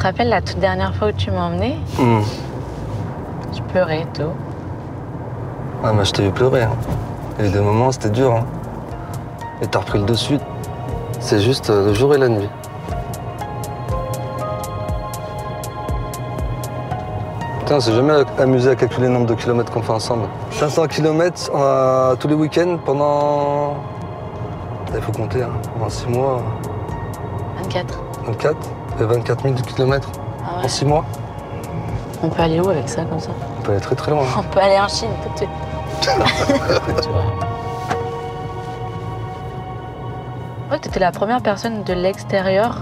te rappelles la toute dernière fois où tu m'as emmené? Je pleurais et tout. Ah, mais je t'ai vu pleurer. Hein. Il y a eu des moments, c'était dur. Hein. Et t'as repris le dessus. C'est juste le jour et la nuit. Putain, on s'est jamais amusé à calculer le nombre de kilomètres qu'on fait ensemble. 500 kilomètres tous les week-ends pendant... Il faut compter, hein. Pendant 6 mois. 24. 24 et 24 000 kilomètres en 6 mois. On peut aller où avec ça, comme ça? On peut aller très très loin. On peut aller en Chine tout de suite. Ouais, t'étais la première personne de l'extérieur,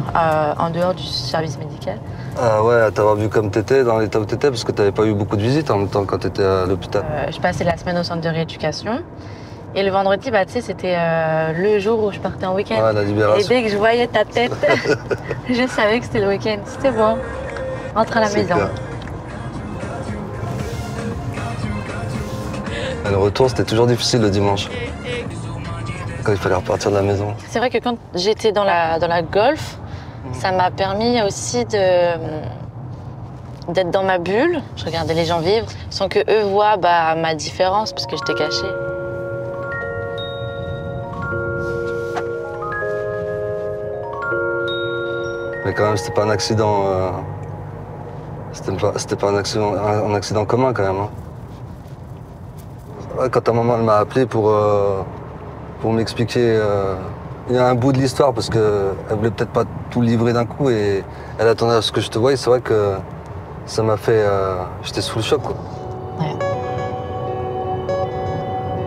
en dehors du service médical. Ah ouais, à t'avoir vu comme t'étais, dans l'état où t'étais, parce que t'avais pas eu beaucoup de visites en même temps quand t'étais à l'hôpital. Je passais la semaine au centre de rééducation. Et le vendredi, bah, tu sais, c'était le jour où je partais en week-end. Ouais, la libération. Et dès que je voyais ta tête, je savais que c'était le week-end. C'était bon. Rentre à la maison. Clair. Et le retour, c'était toujours difficile le dimanche. Quand il fallait repartir de la maison. C'est vrai que quand j'étais dans la Golf, ça m'a permis aussi d'être dans ma bulle. Je regardais les gens vivre sans que eux voient ma différence parce que j'étais cachée. Mais quand même, c'était pas un accident. C'était pas un accident commun quand même. Hein. Ouais, quand ta maman elle m'a appelé pour m'expliquer, il y a un bout de l'histoire parce qu'elle voulait peut-être pas tout livrer d'un coup et elle attendait à ce que je te voie. C'est vrai que ça m'a fait. J'étais sous le choc quoi. Ouais.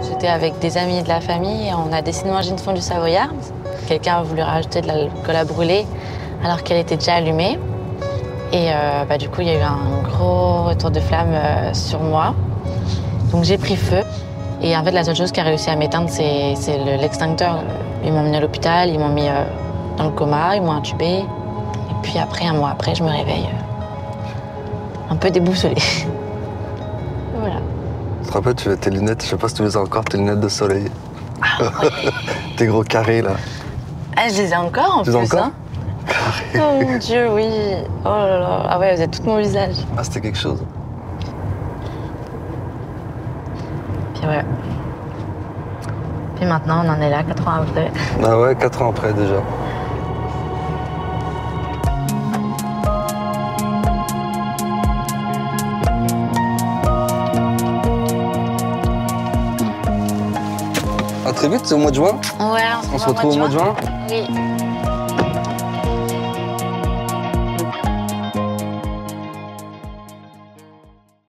J'étais avec des amis de la famille et on a décidé de manger une fondue savoyarde. Quelqu'un a voulu rajouter de l'alcool à brûler alors qu'elle était déjà allumée. Et du coup, il y a eu un gros retour de flamme sur moi. Donc j'ai pris feu. Et en fait, la seule chose qui a réussi à m'éteindre, c'est l'extincteur. Ils m'ont emmené à l'hôpital, ils m'ont mis dans le coma, ils m'ont intubé. Et puis après, un mois après, je me réveille un peu déboussolée. Voilà. Tu te rappelles, tu avais tes lunettes, je sais pas si tu les as encore, tes lunettes de soleil. Ah ouais. Tes gros carrés là. Ah, je les ai encore en plus. Encore hein. Oh mon Dieu, oui. Oh là là. Ah ouais, vous êtes tout mon visage. Ah, c'était quelque chose. Puis ouais. Puis maintenant, on en est là, 4 ans après. Ah ouais, 4 ans après déjà. À très vite, c'est au mois de juin? Ouais, On se retrouve au mois de juin? Oui.